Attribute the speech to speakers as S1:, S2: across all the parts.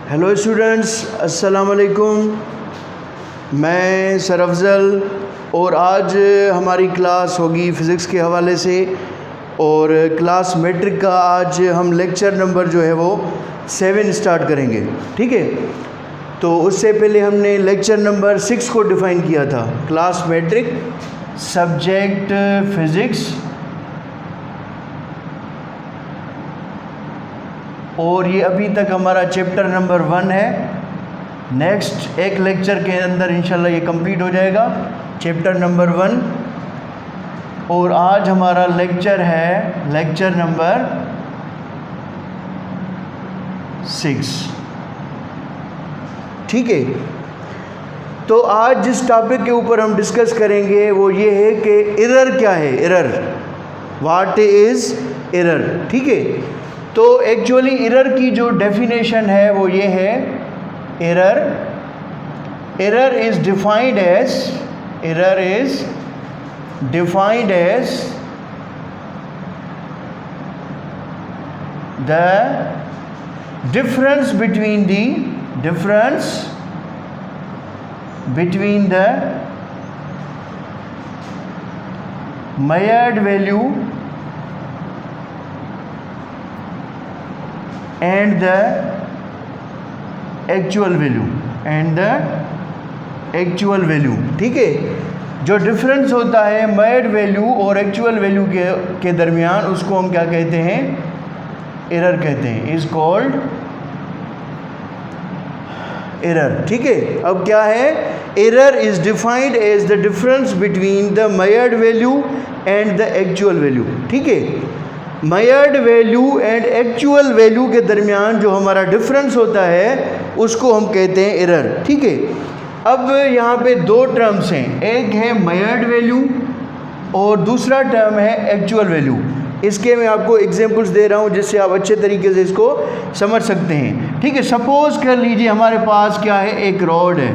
S1: Hello students, अस्सलाम वालेकुम। मैं सर अफजल और आज हमारी क्लास होगी फ़िज़िक्स के हवाले से और क्लास मैट्रिक का आज हम लेक्चर नंबर जो है वो 7 स्टार्ट करेंगे। ठीक है, तो उससे पहले हमने लेक्चर नंबर 6 को डिफ़ाइन किया था। क्लास मैट्रिक सब्जेक्ट फ़िज़िक्स और ये अभी तक हमारा चैप्टर नंबर 1 है। नेक्स्ट एक लेक्चर के अंदर इंशाल्लाह ये कंप्लीट हो जाएगा चैप्टर नंबर 1 और आज हमारा लेक्चर है लेक्चर नंबर 6। ठीक है, तो आज जिस टॉपिक के ऊपर हम डिस्कस करेंगे वो ये है कि एरर क्या है। Error, what is error. ठीक है, तो एक्चुअली एरर की जो डेफिनेशन है वो ये है, error is defined as the difference between the measured value and the actual value। ठीक है, जो डिफरेंस होता है मेजर्ड वैल्यू और एक्चुअल वैल्यू के दरमियान उसको हम क्या कहते हैं, एरर कहते हैं, इज कॉल्ड एरर। ठीक है, अब क्या है, error is defined as the difference between the measured value and the actual value. ठीक है, measured value and actual value के दरमियान जो हमारा डिफरेंस होता है उसको हम कहते हैं एरर। ठीक है, अब यहाँ पे दो टर्म्स हैं, एक है मेजर्ड वैल्यू और दूसरा टर्म है एक्चुअल वैल्यू। इसके मैं आपको एग्जांपल्स दे रहा हूँ जिससे आप अच्छे तरीके से इसको समझ सकते हैं। ठीक है, सपोज़ कर लीजिए हमारे पास क्या है, एक रॉड है।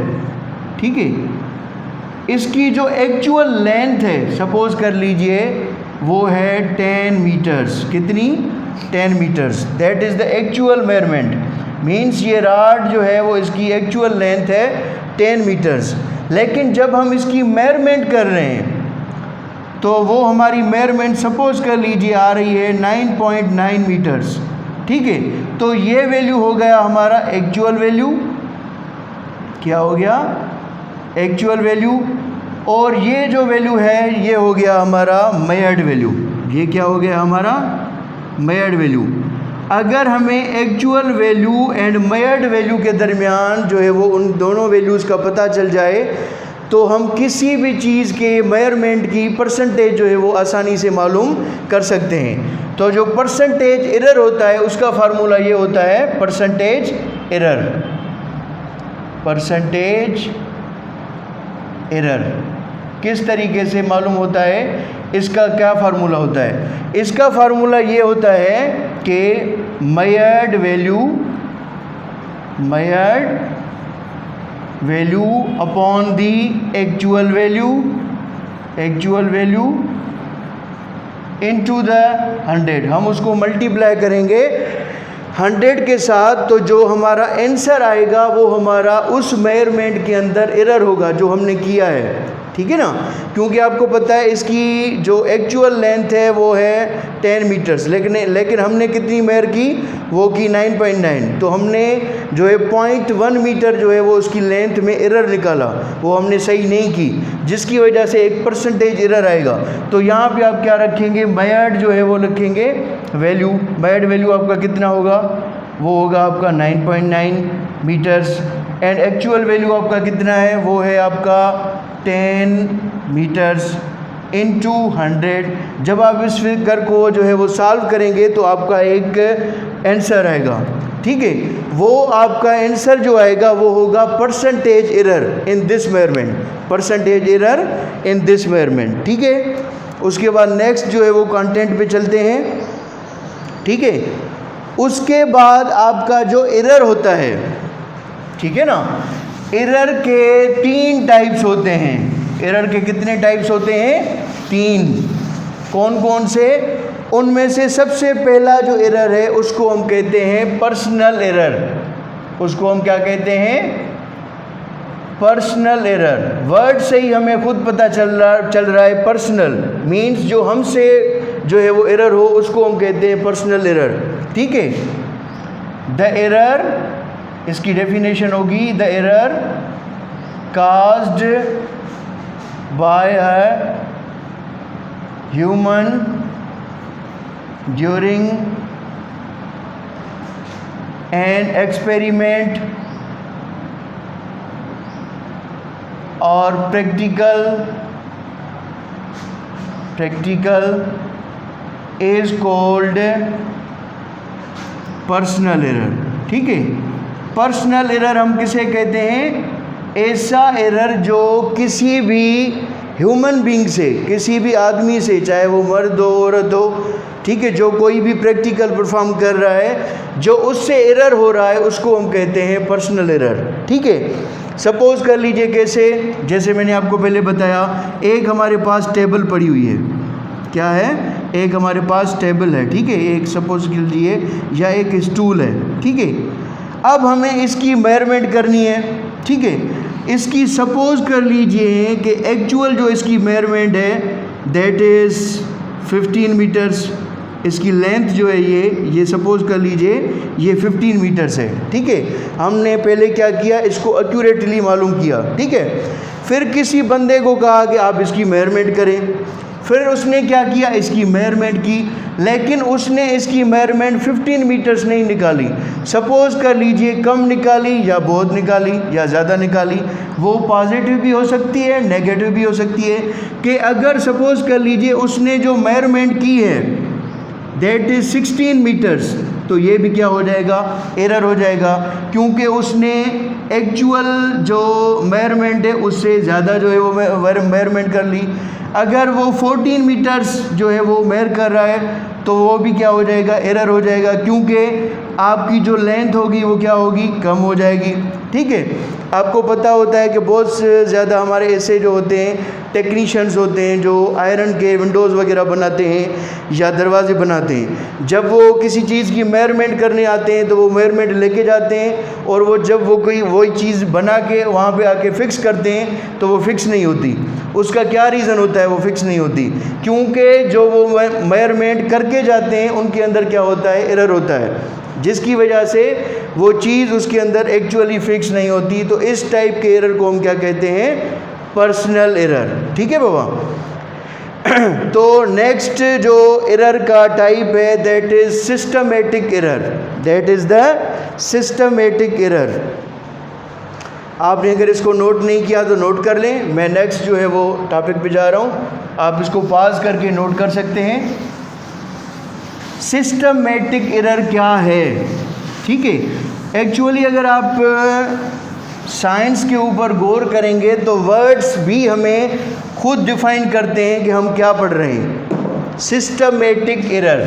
S1: ठीक है, इसकी जो एक्चुअल लेंथ है सपोज़ कर लीजिए वो है 10 मीटर्स। कितनी? 10 metres. That is the actual measurement. Means ये रॉड जो है वो इसकी एक्चुअल लेंथ है 10 मीटर्स। लेकिन जब हम इसकी मेजरमेंट कर रहे हैं तो वो हमारी मेजरमेंट सपोज़ कर लीजिए आ रही है 9.9 मीटर्स। ठीक है, तो ये वैल्यू हो गया हमारा एक्चुअल वैल्यू। क्या हो गया? Actual value. और ये जो वैल्यू है ये हो गया हमारा मेजर्ड वैल्यू। ये क्या हो गया हमारा? Measured value. अगर हमें actual value and measured value के दरमियान जो है वो उन दोनों वैल्यूज़ का पता चल जाए तो हम किसी भी चीज़ के मेजरमेंट की परसेंटेज जो है वो आसानी से मालूम कर सकते हैं। तो जो परसेंटेज एरर होता है उसका फार्मूला ये होता है परसेंटेज एरर। परसेंटेज एरर किस तरीके से मालूम होता है, इसका क्या फार्मूला होता है? इसका फार्मूला ये होता है कि measured value upon the actual value into the 100। हम उसको मल्टीप्लाई करेंगे 100 के साथ, तो जो हमारा आंसर आएगा वो हमारा उस मेजरमेंट के अंदर एरर होगा जो हमने किया है। ठीक है ना, क्योंकि आपको पता है इसकी जो एक्चुअल लेंथ है वो है 10 मीटर्स, लेकिन हमने कितनी मेजर की, वो की 9.9। तो हमने जो है 0.1 मीटर जो है वो उसकी लेंथ में एरर निकाला, वो हमने सही नहीं की, जिसकी वजह से एक परसेंटेज एरर आएगा। तो यहाँ पे आप क्या रखेंगे, मेजर्ड जो है वो रखेंगे वैल्यू। मेजर्ड वैल्यू आपका कितना होगा, वो होगा आपका 9.9 मीटर्स एंड एक्चुअल वैल्यू आपका कितना है, वो है आपका 10 मीटर्स इंटू 100। जब आप इस फिगर को जो है वो सॉल्व करेंगे तो आपका एक आंसर आएगा। ठीक है, वो आपका आंसर जो आएगा वो होगा percentage error in this measurement. Percentage error in this measurement. ठीक है, उसके बाद नेक्स्ट जो है वो कंटेंट पे चलते हैं। ठीक है, उसके बाद आपका जो एरर होता है, ठीक है ना, एरर के 3 टाइप्स होते हैं। एरर के कितने टाइप्स होते हैं? 3। कौन कौन से? उनमें से सबसे पहला जो एरर है उसको हम कहते हैं पर्सनल एरर। उसको हम क्या कहते हैं? Personal error. वर्ड से ही हमें खुद पता चल रहा है पर्सनल मीन्स जो हमसे जो है वो एरर हो उसको हम कहते हैं पर्सनल एरर। ठीक है। द एरर, इसकी डेफिनेशन होगी the error caused by a human during an experiment or practical is called personal error. ठीक है। पर्सनल एरर हम किसे कहते हैं? ऐसा एरर जो किसी भी ह्यूमन बीइंग से, किसी भी आदमी से, चाहे वो मर्द हो औरत हो, ठीक है, जो कोई भी प्रैक्टिकल परफॉर्म कर रहा है, जो उससे एरर हो रहा है उसको हम कहते हैं पर्सनल एरर। ठीक है। सपोज कर लीजिए कैसे, जैसे मैंने आपको पहले बताया, एक हमारे पास टेबल पड़ी हुई है। क्या है? एक हमारे पास टेबल है। ठीक है। एक सपोज कर लीजिए या एक स्टूल है। ठीक है। अब हमें इसकी मेजरमेंट करनी है। ठीक है। इसकी सपोज कर लीजिए कि एक्चुअल जो इसकी मेजरमेंट है दैट इज़ 15 मीटर्स। इसकी लेंथ जो है ये सपोज कर लीजिए ये 15 मीटर्स है। ठीक है। हमने पहले क्या किया? इसको एक्यूरेटली मालूम किया। ठीक है। फिर किसी बंदे को कहा कि आप इसकी मेजरमेंट करें। फिर उसने क्या किया? इसकी मेजरमेंट की, लेकिन उसने इसकी मेजरमेंट 15 मीटर्स नहीं निकाली। सपोज़ कर लीजिए कम निकाली या बहुत निकाली या ज़्यादा निकाली। वो पॉजिटिव भी हो सकती है, नेगेटिव भी हो सकती है। कि अगर सपोज़ कर लीजिए उसने जो मेजरमेंट की है दैट इज़ 16 मीटर्स, तो ये भी क्या हो जाएगा? एरर हो जाएगा, क्योंकि उसने एक्चुअल जो मेजरमेंट है उससे ज़्यादा जो है वो मेजरमेंट कर ली। अगर वो 14 मीटर्स जो है वो मेजर कर रहा है तो वो भी क्या हो जाएगा? एरर हो जाएगा, क्योंकि आपकी जो लेंथ होगी वो क्या होगी? कम हो जाएगी। ठीक है। आपको पता होता है कि बहुत ज़्यादा हमारे ऐसे जो होते हैं टेक्नीशियंस होते हैं जो आयरन के विंडोज़ वगैरह बनाते हैं या दरवाजे बनाते हैं, जब वो किसी चीज़ की मेजरमेंट करने आते हैं तो वो मेजरमेंट लेके जाते हैं और वो जब वो कोई वही चीज़ बना के वहाँ पे आके फ़िक्स करते हैं तो वो फ़िक्स नहीं होती। उसका क्या रीज़न होता है वो फ़िक्स नहीं होती? क्योंकि जो वो मेजरमेंट करके जाते हैं उनके अंदर क्या होता है? एरर होता है, जिसकी वजह से वो चीज़ उसके अंदर एक्चुअली फ़िक्स नहीं होती। तो इस टाइप के एरर को हम क्या कहते हैं? Personal error. ठीक है बाबा। तो नेक्स्ट जो एरर का टाइप है that is systematic error. That is the systematic error. आपने अगर इसको नोट नहीं किया तो नोट कर लें। मैं नेक्स्ट जो है वो टॉपिक पे जा रहा हूँ, आप इसको पॉज करके नोट कर सकते हैं। सिस्टमेटिक एरर क्या है? ठीक है। एक्चुअली अगर आप साइंस के ऊपर गौर करेंगे तो वर्ड्स भी हमें खुद डिफाइन करते हैं कि हम क्या पढ़ रहे हैं। Systematic error,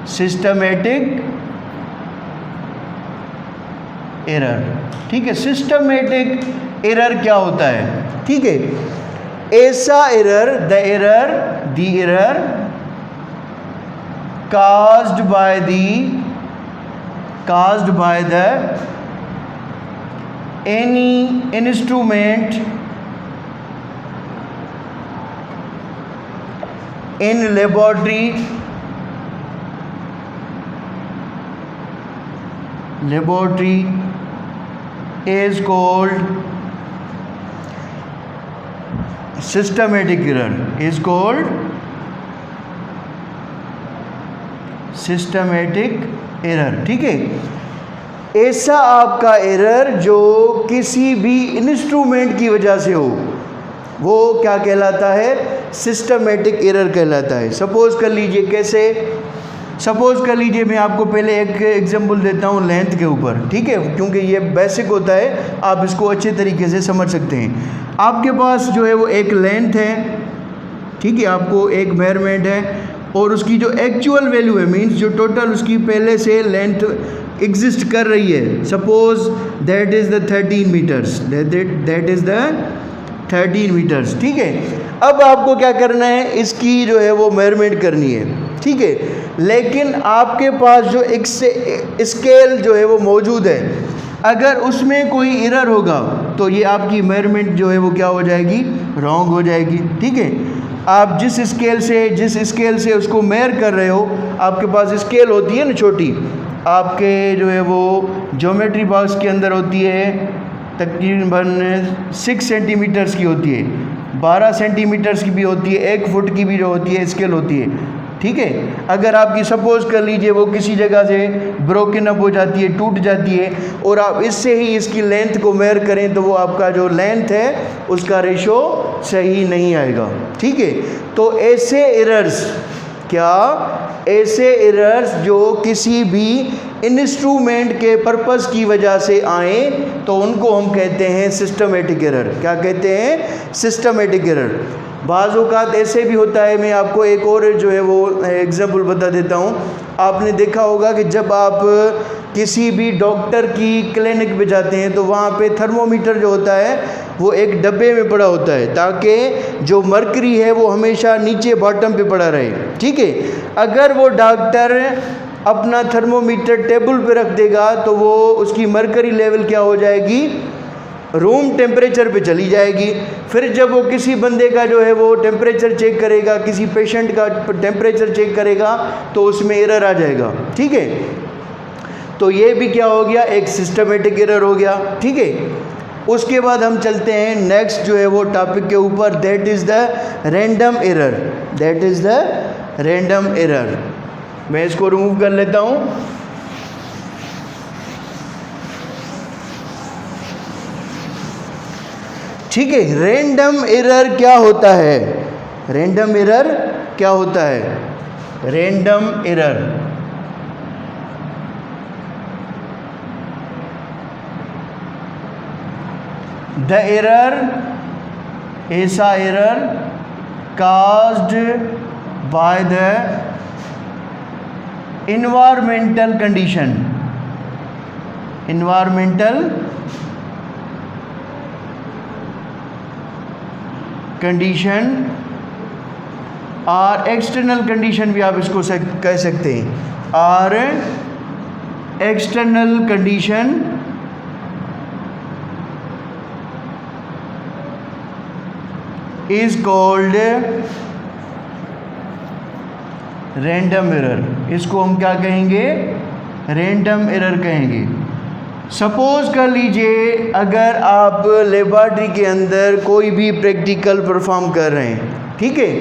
S1: systematic error. ठीक है। सिस्टमेटिक एरर क्या होता है? ठीक है। ऐसा error, the error caused by the any instrument in laboratory is called systematic error, is called systematic error. ठीक है। ऐसा आपका एरर जो किसी भी इंस्ट्रूमेंट की वजह से हो वो क्या कहलाता है? सिस्टमेटिक एरर कहलाता है। सपोज़ कर लीजिए कैसे? सपोज़ कर लीजिए मैं आपको पहले एक एग्जांपल देता हूँ लेंथ के ऊपर। ठीक है। क्योंकि ये बेसिक होता है, आप इसको अच्छे तरीके से समझ सकते हैं। आपके पास जो है वो एक लेंथ है। ठीक है। आपको एक मेजरमेंट है और उसकी जो एक्चुअल वैल्यू है मीन्स जो टोटल उसकी पहले से लेंथ एग्जिस्ट कर रही है, suppose that is the 13 metres, that is the 13 metres. ठीक है। अब आपको क्या करना है? इसकी जो है वो मेजरमेंट करनी है। ठीक है। लेकिन आपके पास जो एक स्केल जो है वो मौजूद है, अगर उसमें कोई एरर होगा तो ये आपकी मेजरमेंट जो है वो क्या हो जाएगी, रॉन्ग हो जाएगी, ठीक है। आप जिस स्केल से उसको मेयर कर रहे हो, आपके पास स्केल होती है ना छोटी, आपके जो है वो ज्योमेट्री बॉक्स के अंदर होती है, तकरीबन 6 सेंटीमीटर्स की होती है, 12 सेंटीमीटर्स की भी होती है, 1 फुट की भी जो होती है स्केल होती है, ठीक है। अगर आपकी सपोज़ कर लीजिए वो किसी जगह से ब्रोकन अप हो जाती है, टूट जाती है, और आप इससे ही इसकी लेंथ को मेयर करें तो वो आपका जो लेंथ है उसका रेशो सही नहीं आएगा, ठीक है। तो ऐसे एरर्स जो किसी भी इंस्ट्रूमेंट के पर्पस की वजह से आए तो उनको हम कहते हैं सिस्टमेटिक एरर। क्या कहते हैं? Systematic error. बाज़ औक़ात ऐसे भी होता है, मैं आपको एक और जो है वो एग्जांपल बता देता हूँ। आपने देखा होगा कि जब आप किसी भी डॉक्टर की क्लिनिक पे जाते हैं तो वहाँ पे थर्मोमीटर जो होता है वो एक डब्बे में पड़ा होता है, ताकि जो मरकरी है वो हमेशा नीचे बॉटम पे पड़ा रहे, ठीक है। अगर वो डॉक्टर अपना थर्मोमीटर टेबल पे रख देगा तो वो उसकी मरकरी लेवल क्या हो जाएगी, रूम टेम्परेचर पे चली जाएगी। फिर जब वो किसी बंदे का जो है वो टेम्परेचर चेक करेगा, किसी पेशेंट का टेम्परेचर चेक करेगा तो उसमें एरर आ जाएगा, ठीक है। तो ये भी क्या हो गया, एक सिस्टमेटिक एरर हो गया, ठीक है। उसके बाद हम चलते हैं नेक्स्ट जो है वो टॉपिक के ऊपर, that is the random error. That is the random error. मैं इसको रिमूव कर लेता हूँ। ठीक है, रैंडम एरर क्या होता है? रैंडम एरर क्या होता है? रैंडम एरर द एरर ऐसा error caused by the environmental condition और एक्सटर्नल कंडीशन भी आप इसको कह सकते हैं, और external condition is called random error. इसको हम क्या कहेंगे? रैंडम एरर कहेंगे। सपोज़ कर लीजिए अगर आप लेबॉर्ट्री के अंदर कोई भी प्रैक्टिकल परफॉर्म कर रहे हैं, ठीक है,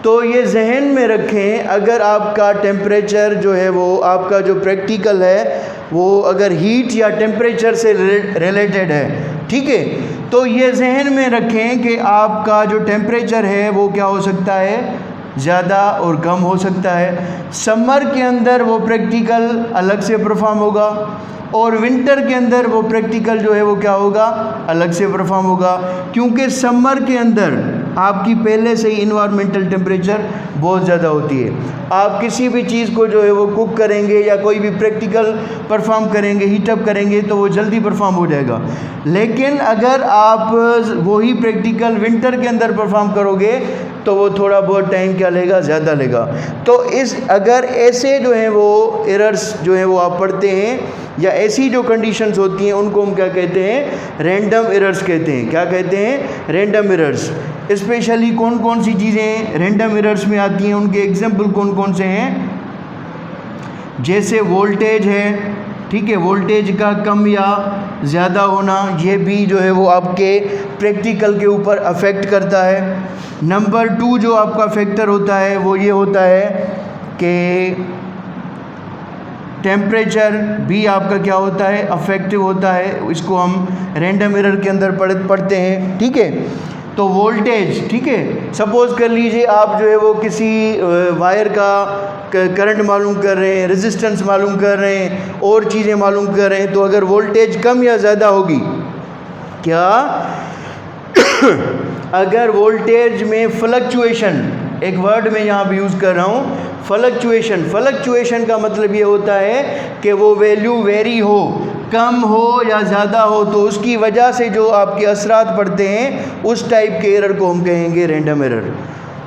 S1: तो ये जहन में रखें, अगर आपका टेम्परेचर जो है वो आपका जो प्रैक्टिकल है वो अगर हीट या टेम्परेचर से रिलेटेड है, ठीक है, तो ये जहन में रखें कि आपका जो टेम्परेचर है वो क्या हो सकता है, ज़्यादा और कम हो सकता है। समर के अंदर वो प्रैक्टिकल अलग से परफॉर्म होगा और विंटर के अंदर वो प्रैक्टिकल जो है वो क्या होगा, अलग से परफॉर्म होगा, क्योंकि समर के अंदर आपकी पहले से ही इन्वायरमेंटल टेम्परेचर बहुत ज़्यादा होती है। आप किसी भी चीज़ को जो है वो कुक करेंगे या कोई भी प्रैक्टिकल परफॉर्म करेंगे, हीटअप करेंगे तो वो जल्दी परफॉर्म हो जाएगा। लेकिन अगर आप वही प्रैक्टिकल विंटर के अंदर परफॉर्म करोगे तो वो थोड़ा बहुत टाइम क्या लेगा, ज़्यादा लेगा। तो अगर ऐसे जो हैं वो एरर्स जो हैं वो आप पढ़ते हैं या ऐसी जो कंडीशंस होती हैं उनको हम क्या कहते हैं, रैंडम एरर्स कहते हैं। क्या कहते हैं? Random errors. स्पेशली कौन कौन सी चीज़ें रैंडम एरर्स में आती हैं, उनके एग्जांपल कौन कौन से हैं? जैसे वोल्टेज है, ठीक है, वोल्टेज का कम या ज़्यादा होना, ये भी जो है वो आपके प्रैक्टिकल के ऊपर अफेक्ट करता है। नंबर 2 जो आपका फैक्टर होता है वो ये होता है कि टेम्परेचर भी आपका क्या होता है, अफेक्टिव होता है। इसको हम रैंडम एरर के अंदर पढ़ते हैं, ठीक है। तो वोल्टेज, ठीक है, सपोज़ कर लीजिए आप जो है वो किसी वायर का करंट मालूम कर रहे हैं, रेजिस्टेंस मालूम कर रहे हैं, और चीज़ें मालूम कर रहे हैं, तो अगर वोल्टेज कम या ज़्यादा होगी, क्या अगर वोल्टेज में फ्लक्चुएशन, एक वर्ड मैं यहाँ पे यूज़ कर रहा हूँ, फ्लक्चुएशन का मतलब ये होता है कि वो वैल्यू वेरी हो, कम हो या ज़्यादा हो, तो उसकी वजह से जो आपके असरात पड़ते हैं उस टाइप के एरर को हम कहेंगे रैंडम एरर।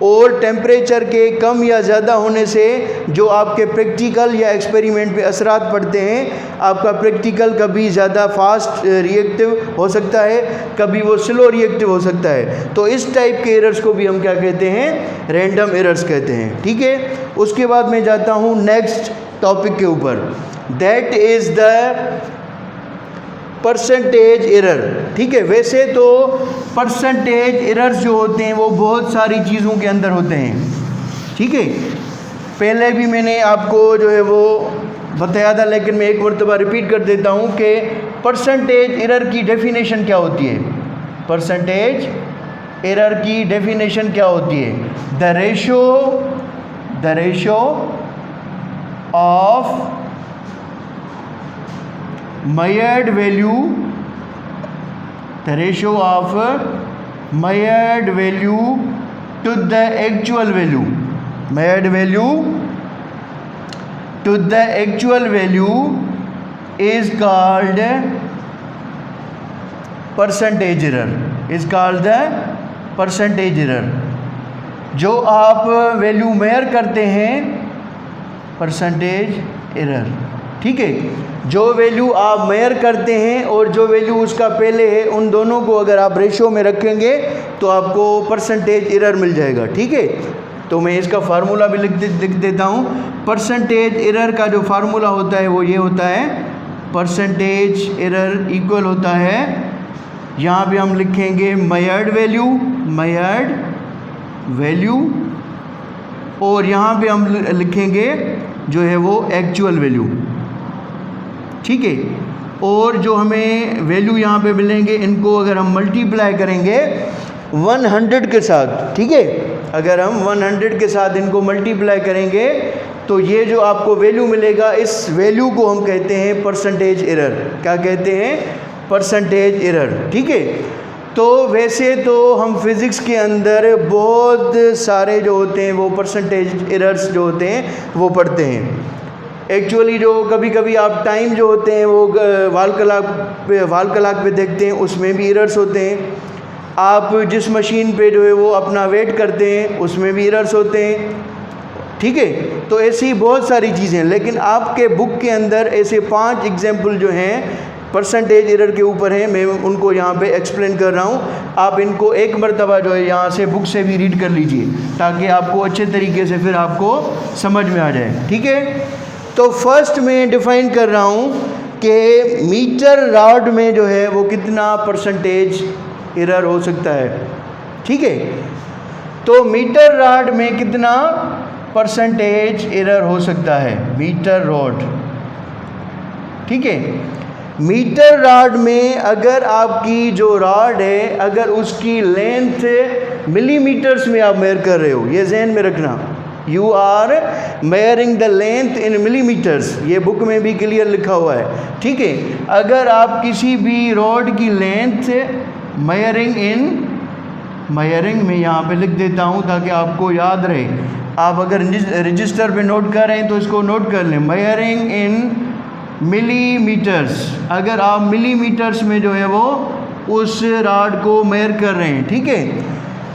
S1: और टेम्परेचर के कम या ज़्यादा होने से जो आपके प्रैक्टिकल या एक्सपेरिमेंट पे असरात पड़ते हैं, आपका प्रैक्टिकल कभी ज़्यादा फास्ट रिएक्टिव हो सकता है, कभी वो स्लो रिएक्टिव हो सकता है। तो इस टाइप के एरर्स को भी हम क्या कहते हैं, रैंडम एरर्स कहते हैं। ठीक है, उसके बाद मैं जाता हूँ नेक्स्ट टॉपिक के ऊपर, that is the percentage error. ठीक है, वैसे तो परसेंटेज एरर्स जो होते हैं वो बहुत सारी चीज़ों के अंदर होते हैं। ठीक है, पहले भी मैंने आपको जो है वो बताया था, लेकिन मैं एक मरतबा रिपीट कर देता हूँ कि परसेंटेज एरर की डेफिनेशन क्या होती है। परसेंटेज एरर की डेफिनेशन क्या होती है? The ratio of measured value, the ratio of measured value to the actual value, measured value to the actual value is called percentage error, is called the percentage error। जो आप value mayor करते हैं, percentage error. ठीक है, जो value आप mayor करते हैं और जो वैल्यू उसका पहले है, उन दोनों को अगर आप रेशो में रखेंगे तो आपको परसेंटेज एरर मिल जाएगा। ठीक है, तो मैं इसका फार्मूला भी लिख देता हूँ। परसेंटेज एरर का जो फार्मूला होता है वो ये होता है, परसेंटेज एरर इक्वल होता है, यहाँ पे हम लिखेंगे मेयर्ड वैल्यू, और यहाँ पे हम लिखेंगे जो है वो एक्चुअल वैल्यू। ठीक है, और जो हमें वैल्यू यहाँ पे मिलेंगे, इनको अगर हम मल्टीप्लाई करेंगे 100 के साथ, ठीक है, अगर हम 100 के साथ इनको मल्टीप्लाई करेंगे तो ये जो आपको वैल्यू मिलेगा, इस वैल्यू को हम कहते हैं परसेंटेज एरर। क्या कहते हैं? Percentage error. ठीक है, तो वैसे तो हम फिज़िक्स के अंदर बहुत सारे जो होते हैं वो परसेंटेज एरर्स जो होते हैं वो पढ़ते हैं। एक्चुअली जो कभी कभी आप टाइम जो होते हैं वो वाल क्लॉक पे देखते हैं, उसमें भी एरर्स होते हैं। आप जिस मशीन पे जो है वो अपना वेट करते हैं, उसमें भी एरर्स होते हैं। ठीक है, तो ऐसी बहुत सारी चीज़ें, लेकिन आपके बुक के अंदर ऐसे 5 एग्जाम्पल जो हैं परसेंटेज एरर के ऊपर हैं, मैं उनको यहाँ पे एक्सप्लेन कर रहा हूँ। आप इनको एक मरतबा जो है यहाँ से बुक से भी रीड कर लीजिए, ताकि आपको अच्छे तरीके से फिर आपको समझ में आ जाए। ठीक है, तो फर्स्ट मैं डिफ़ाइन कर रहा हूँ कि मीटर रॉड में जो है वो कितना परसेंटेज एरर हो सकता है। ठीक है, तो मीटर रॉड में कितना परसेंटेज एरर हो सकता है? Metre rod. ठीक है, मीटर रॉड में अगर आपकी जो रॉड है, अगर उसकी लेंथ मिलीमीटर्स में आप मेयर कर रहे हो, ये जहन में रखना, you are measuring the length in millimetres, ये बुक में भी क्लियर लिखा हुआ है। ठीक है, अगर आप किसी भी रॉड की लेंथ मेयरिंग में यहाँ पे लिख देता हूँ ताकि आपको याद रहे। आप अगर रजिस्टर पे नोट कर रहे हैं तो इसको नोट कर लें, मेयरिंग इन मिलीमीटर्स। अगर आप मिलीमीटर्स में जो है वो उस रॉड को मेयर कर रहे हैं, ठीक है,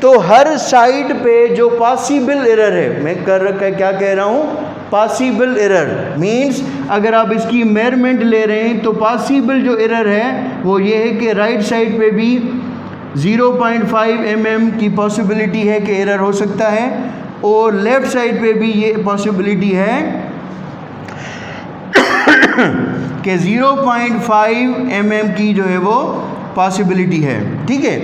S1: तो हर साइड पे जो पॉसिबल एरर है, मैं क्या कह रहा हूँ, पॉसिबल एरर मींस अगर आप इसकी मेजरमेंट ले रहे हैं तो पॉसिबल जो एरर है वो ये है कि राइट साइड पे भी 0.5 mm की पॉसिबिलिटी है कि एरर हो सकता है, और लेफ़्ट साइड पे भी ये पॉसिबिलिटी है कि 0.5 mm की जो है वो पॉसिबिलिटी है। ठीक है,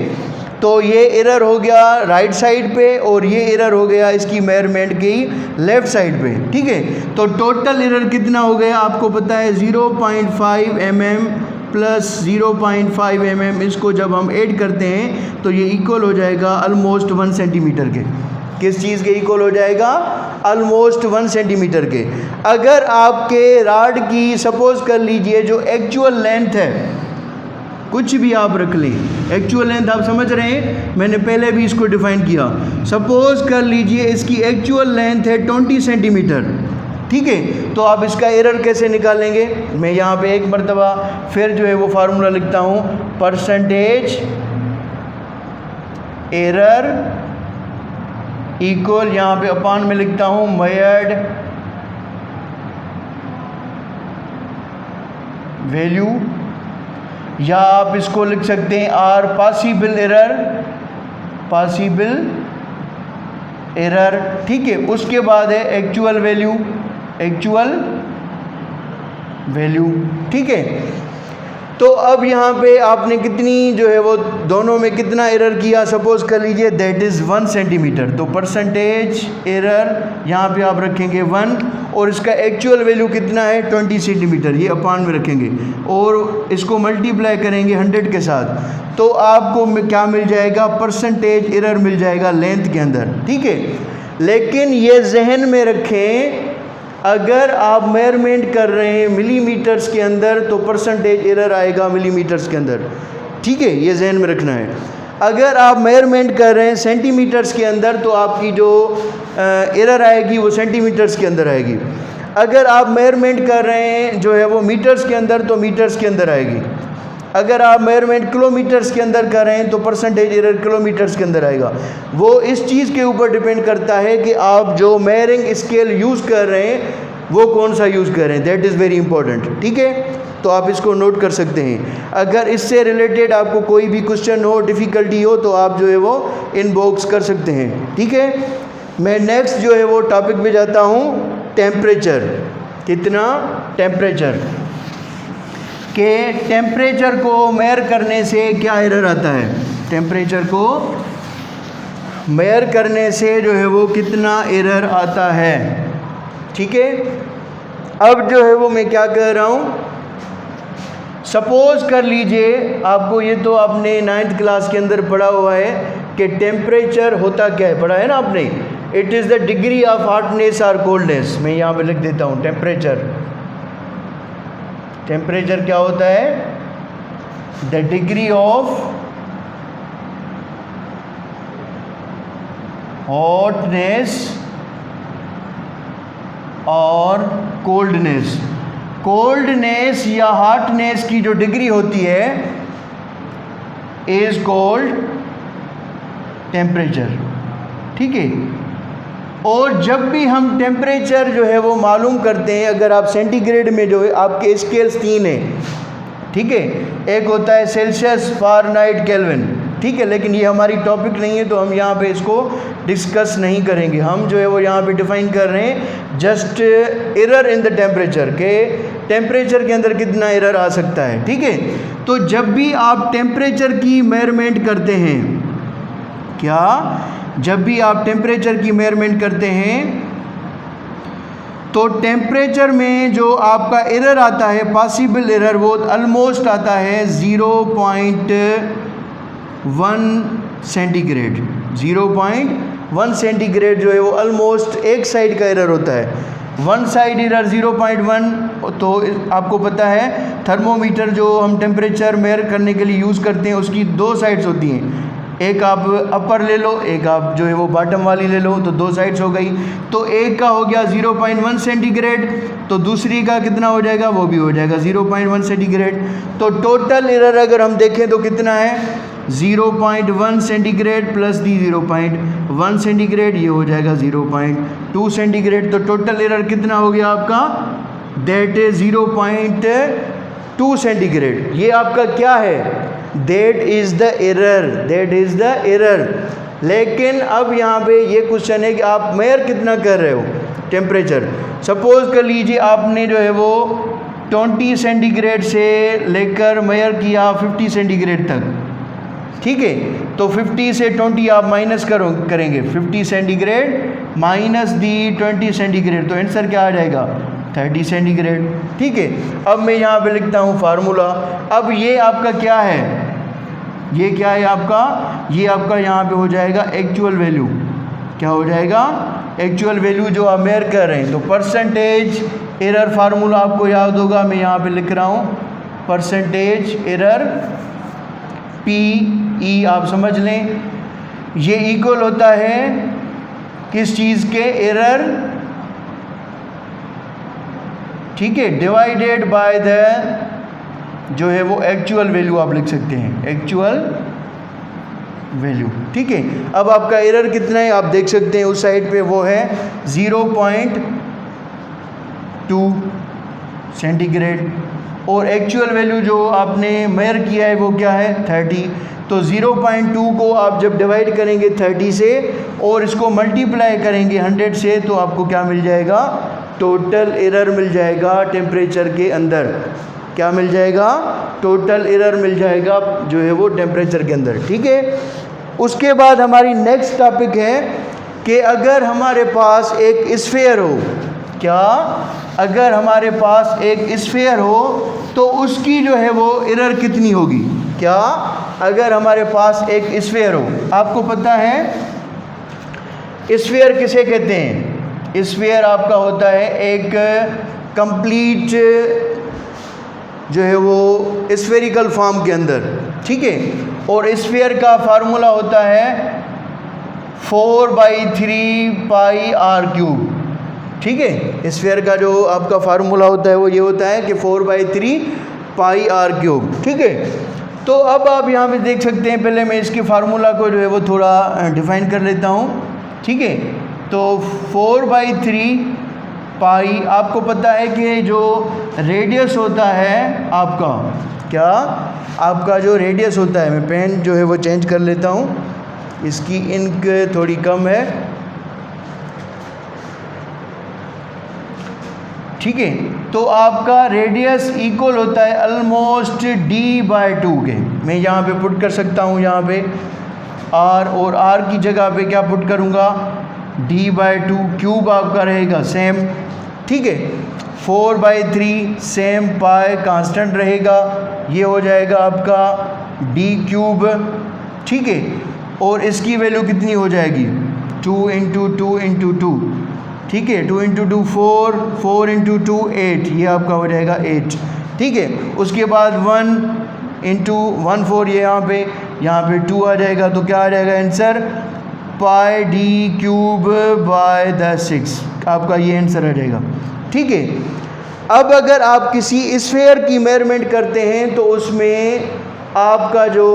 S1: तो ये एरर हो गया राइट साइड पे और ये एरर हो गया इसकी मेजरमेंट की लेफ़्ट साइड पे। ठीक है, तो टोटल एरर कितना हो गया आपको पता है, 0.5 mm प्लस 0.5 mm, इसको जब हम ऐड करते हैं तो ये इक्वल हो जाएगा ऑलमोस्ट 1 सेंटीमीटर के। किस चीज़ के इक्वल हो जाएगा? ऑलमोस्ट 1 सेंटीमीटर के। अगर आपके रॉड की सपोज़ कर लीजिए जो एक्चुअल लेंथ है, कुछ भी आप रख लें, एक्चुअल लेंथ आप समझ रहे हैं, मैंने पहले भी इसको डिफ़ाइन किया। सपोज़ कर लीजिए इसकी एक्चुअल लेंथ है 20 सेंटीमीटर। ठीक है, तो आप इसका एरर कैसे निकालेंगे? मैं यहाँ पे एक मरतबा फिर जो है वो फार्मूला लिखता हूँ, परसेंटेज एरर इक्वल, यहाँ पे अपान में लिखता हूँ मेयर्ड वैल्यू, या आप इसको लिख सकते हैं आर पॉसिबल एरर, ठीक है। उसके बाद है एक्चुअल वैल्यू, ठीक है। तो अब यहाँ पे आपने कितनी जो है वो दोनों में कितना एरर किया, सपोज कर लीजिए दैट इज़ 1 सेंटीमीटर, तो परसेंटेज एरर यहाँ पे आप रखेंगे 1, और इसका एक्चुअल वैल्यू कितना है 20 सेंटीमीटर, ये अपान में रखेंगे और इसको मल्टीप्लाई करेंगे 100 के साथ, तो आपको क्या मिल जाएगा, परसेंटेज एरर मिल जाएगा लेंथ के अंदर, ठीक है। लेकिन ये जहन में रखें, अगर आप मेजरमेंट कर रहे हैं मिलीमीटर्स के अंदर तो परसेंटेज एरर आएगा मिलीमीटर्स के अंदर, ठीक है, ये जहन में रखना है। अगर आप मेजरमेंट कर रहे हैं सेंटीमीटर्स के अंदर तो आपकी जो एरर आएगी वो सेंटीमीटर्स के अंदर आएगी। अगर आप मेजरमेंट कर रहे हैं जो है वो मीटर्स के अंदर तो मीटर्स के अंदर आएगी। अगर आप मेजरमेंट किलोमीटर्स के अंदर कर रहे हैं तो परसेंटेज एरर किलोमीटर्स के अंदर आएगा। वो इस चीज़ के ऊपर डिपेंड करता है कि आप जो मेजरिंग स्केल यूज़ कर रहे हैं वो कौन सा यूज़ कर रहे हैं, दैट इज़ वेरी इंपॉर्टेंट, ठीक है। तो आप इसको नोट कर सकते हैं। अगर इससे रिलेटेड आपको कोई भी क्वेश्चन हो, डिफ़िकल्टी हो, तो आप जो है वो इनबॉक्स कर सकते हैं, ठीक है। मैं नेक्स्ट जो है वो टॉपिक पे जाता हूँ, टेम्परेचर। कितना टेम्परेचर के टेम्परेचर को मेजर करने से क्या एरर आता है, टेम्परेचर को मेजर करने से जो है वो कितना एरर आता है, ठीक है। अब जो है वो मैं क्या कह रहा हूँ, सपोज कर लीजिए आपको, ये तो आपने 9th क्लास के अंदर पढ़ा हुआ है कि टेम्परेचर होता क्या है, पढ़ा है ना आपने, it is the degree of hotness और कोल्डनेस। मैं यहाँ पे लिख देता हूँ टेम्परेचर क्या होता है, द डिग्री ऑफ हॉटनेस और कोल्डनेस या हॉटनेस की जो डिग्री होती है इज कॉल्ड टेम्परेचर, ठीक है। और जब भी हम टेम्परेचर जो है वो मालूम करते हैं, अगर आप सेंटीग्रेड में जो है आपके स्केल्स 3 हैं, ठीक है, एक होता है सेल्सियस, फ़ारेनहाइट, केल्विन, ठीक है। लेकिन ये हमारी टॉपिक नहीं है तो हम यहाँ पे इसको डिस्कस नहीं करेंगे। हम जो है वो यहाँ पे डिफ़ाइन कर रहे हैं just error in the temperature, के टेम्परेचर के अंदर कितना एरर आ सकता है, ठीक है। तो जब भी आप टेम्परेचर की मेजरमेंट करते हैं, क्या जब भी आप टेम्परेचर की मेजरमेंट करते हैं तो टेम्परेचर में जो आपका एरर आता है, पॉसिबल एरर, वो ऑलमोस्ट आता है 0.1 सेंटीग्रेड। 0.1 सेंटीग्रेड जो है वो ऑलमोस्ट एक साइड का एरर होता है। वन साइड एरर 0.1, तो आपको पता है थर्मोमीटर जो हम टेम्परेचर मेजर करने के लिए यूज़ करते हैं उसकी 2 साइड्स होती हैं, एक आप अपर ले लो, एक आप जो है वो बॉटम वाली ले लो, तो 2 साइड्स हो गई। तो एक का हो गया 0.1 सेंटीग्रेड, तो दूसरी का कितना हो जाएगा, वो भी हो जाएगा 0.1 सेंटीग्रेड। तो टोटल एरर अगर हम देखें तो कितना है, 0.1 सेंटीग्रेड प्लस दी 0.1 सेंटीग्रेड, ये हो जाएगा 0.2 सेंटीग्रेड। तो टोटल एरर कितना हो गया आपका, दैट इज 0.2 सेंटीग्रेड। ये आपका क्या है, दैट इज़ द एरर। लेकिन अब यहाँ पे ये क्वेश्चन है कि आप मेजर कितना कर रहे हो टेम्परेचर। सपोज कर लीजिए आपने जो है वो 20 सेंटीग्रेड से लेकर मेजर किया 50 सेंटीग्रेड तक, ठीक है। तो 50 से 20 आप माइनस करेंगे, 50 सेंटीग्रेड माइनस दी 20 सेंटीग्रेड, तो आंसर क्या आ जाएगा, 30 सेंटीग्रेड, ठीक है। अब मैं यहाँ पे लिखता हूँ फार्मूला। अब ये आपका क्या है, ये क्या है आपका, ये आपका यहाँ पे हो जाएगा एक्चुअल वैल्यू। क्या हो जाएगा, एक्चुअल वैल्यू जो आप मेजर कर रहे हैं। तो परसेंटेज एरर फार्मूला आपको याद होगा, मैं यहाँ पे लिख रहा हूँ परसेंटेज एरर, PE आप समझ लें, ये इक्वल होता है किस चीज़ के, एरर, ठीक है, डिवाइडेड बाय द जो है वो एक्चुअल वैल्यू आप लिख सकते हैं, एक्चुअल वैल्यू। ठीक है, अब आपका एरर कितना है आप देख सकते हैं उस साइड पे, वो है 0.2 सेंटीग्रेड, और एक्चुअल वैल्यू जो आपने मेजर किया है वो क्या है 30। तो 0.2 को आप जब डिवाइड करेंगे 30 से और इसको मल्टीप्लाई करेंगे 100 से, तो आपको क्या मिल जाएगा, टोटल एरर मिल जाएगा टेम्परेचर के अंदर। क्या मिल जाएगा, टोटल एरर मिल जाएगा जो है वो टेम्परेचर के अंदर। ठीक है, उसके बाद हमारी नेक्स्ट टॉपिक है कि अगर हमारे पास एक स्फीयर हो, क्या, अगर हमारे पास एक स्फीयर हो तो उसकी जो है वो एरर कितनी होगी। क्या, अगर हमारे पास एक स्फीयर हो, आपको पता है स्फीयर किसे कहते हैं, स्फीयर आपका होता है एक कंप्लीट जो है वो स्फेरिकल फॉर्म के अंदर। ठीक है, और स्फीयर का फार्मूला होता है 4/3πr³। ठीक है, स्फीयर का जो आपका फार्मूला होता है वो ये होता है कि 4/3πr³। ठीक है, तो अब आप यहाँ पे देख सकते हैं, पहले मैं इसके फार्मूला को जो है वो थोड़ा डिफाइन कर लेता हूँ। ठीक है, तो 4/3π आपको पता है कि जो रेडियस होता है आपका, क्या, आपका जो रेडियस होता है, मैं पेन जो है वो चेंज कर लेता हूँ, इसकी इंक थोड़ी कम है। ठीक है, तो आपका रेडियस इक्वल होता है ऑलमोस्ट d/2 के। मैं यहाँ पे पुट कर सकता हूँ, यहाँ पे r, और r की जगह पे क्या पुट करूँगा, d/2, क्यूब आपका रहेगा सेम। ठीक है, 4/3 सेम, पाई कांस्टेंट रहेगा, ये हो जाएगा आपका d³। ठीक है, और इसकी वैल्यू कितनी हो जाएगी, 2 × 2 × 2। ठीक है, 2 × 2 4, 4 × 2 8, ये आपका हो जाएगा 8। ठीक है, उसके बाद 1 × 1 4, ये यहाँ पे 2 आ जाएगा, तो क्या आ जाएगा आंसर, πd³/6, आपका ये आंसर आ जाएगा। ठीक है, अब अगर आप किसी स्फीयर की मेजरमेंट करते हैं तो उसमें आपका जो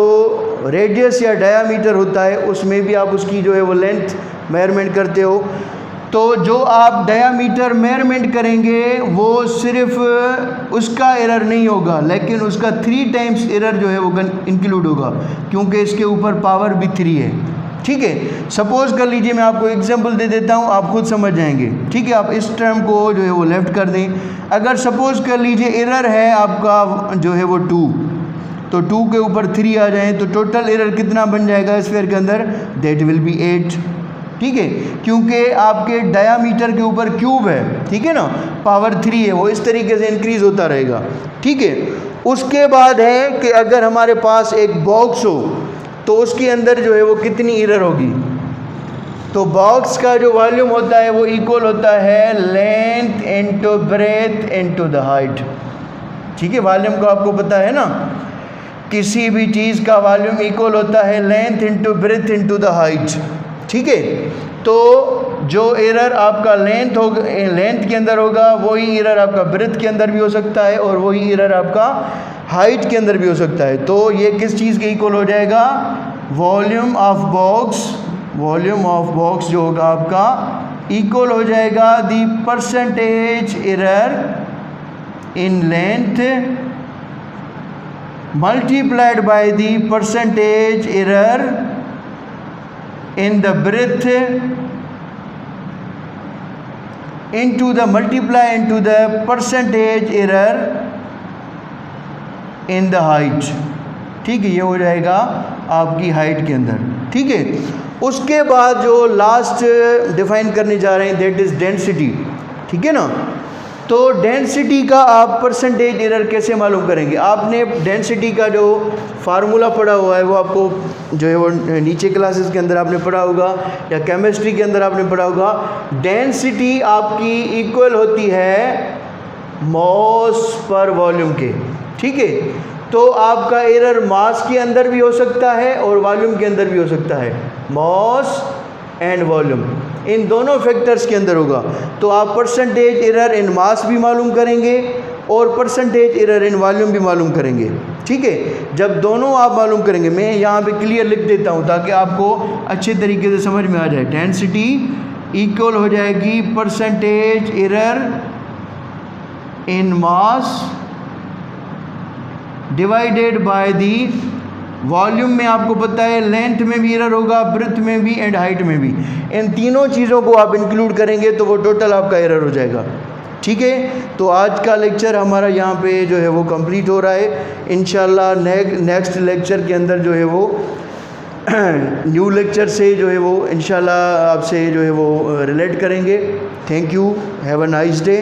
S1: रेडियस या डायामीटर होता है उसमें भी आप उसकी जो है वो लेंथ मेजरमेंट करते हो। तो जो आप डायामीटर मेजरमेंट करेंगे वो सिर्फ उसका एरर नहीं होगा, लेकिन उसका 3 टाइम्स एरर जो है वो इंक्लूड होगा, क्योंकि इसके ऊपर पावर भी 3 है। ठीक है, सपोज़ कर लीजिए, मैं आपको एग्जांपल दे देता हूँ, आप खुद समझ जाएंगे। ठीक है, आप इस टर्म को जो है वो लेफ्ट कर दें। अगर सपोज़ कर लीजिए एरर है आपका जो है वो 2, तो 2 के ऊपर 3 आ जाए तो टोटल एरर कितना बन जाएगा स्फीयर के अंदर, दैट विल बी 8। ठीक है, क्योंकि आपके डायामीटर के ऊपर क्यूब है, ठीक है ना, पावर 3 है, वो इस तरीके से इंक्रीज़ होता रहेगा। ठीक है, उसके बाद है कि अगर हमारे पास एक बॉक्स हो तो उसके अंदर जो है वो कितनी एरर होगी। तो बॉक्स का जो वॉल्यूम होता है वो इक्वल होता है length into breadth into the height. ठीक है, वॉल्यूम को आपको पता है ना, किसी भी चीज़ का वॉल्यूम इक्वल होता है length into breadth into the height. ठीक है, तो जो एरर आपका लेंथ के अंदर होगा वही एरर आपका ब्रेथ के अंदर भी हो सकता है, और वही एरर आपका हाइट के अंदर भी हो सकता है। तो ये किस चीज़ के इक्वल हो जाएगा, वॉल्यूम ऑफ बॉक्स जो होगा आपका इक्वल हो जाएगा the percentage error in length multiplied by the percentage error in the breadth into the multiply into the percentage error in the height। ठीक है, ये हो जाएगा आपकी हाइट के अंदर। ठीक है, उसके बाद जो लास्ट डिफाइन करने जा रहे हैं दैट इज़ डेंसिटी। ठीक है ना, तो डेंसिटी का आप परसेंटेज एरर कैसे मालूम करेंगे। आपने डेंसिटी का जो फार्मूला पढ़ा हुआ है वो आपको जो है वो नीचे क्लासेस के अंदर आपने पढ़ा होगा या केमिस्ट्री के अंदर आपने पढ़ा होगा। डेंसिटी आपकी इक्वल होती है मॉस पर वॉल्यूम के। ठीक है, तो आपका एरर मास के अंदर भी हो सकता है और वॉल्यूम के अंदर भी हो सकता है, मॉस एंड वॉल्यूम इन दोनों फैक्टर्स के अंदर होगा। तो आप परसेंटेज एरर इन मास भी मालूम करेंगे और परसेंटेज एरर इन वॉल्यूम भी मालूम करेंगे। ठीक है, जब दोनों आप मालूम करेंगे, मैं यहाँ पे क्लियर लिख देता हूँ ताकि आपको अच्छे तरीके से समझ में आ जाए। डेंसिटी इक्वल हो जाएगी percentage error in mass divided by the volume में आपको पता है लेंथ में भी एरर होगा, ब्रेड्थ में भी एंड हाइट में भी। इन तीनों चीज़ों को आप इंक्लूड करेंगे तो वो टोटल आपका एरर हो जाएगा। ठीक है, तो आज का लेक्चर हमारा यहाँ पे जो है वो कंप्लीट हो रहा है। इंशाल्लाह नेक्स्ट लेक्चर के अंदर जो है वो न्यू लेक्चर से जो है वो इंशाल्लाह आपसे जो है वो रिलेट करेंगे। Thank you, have a nice day.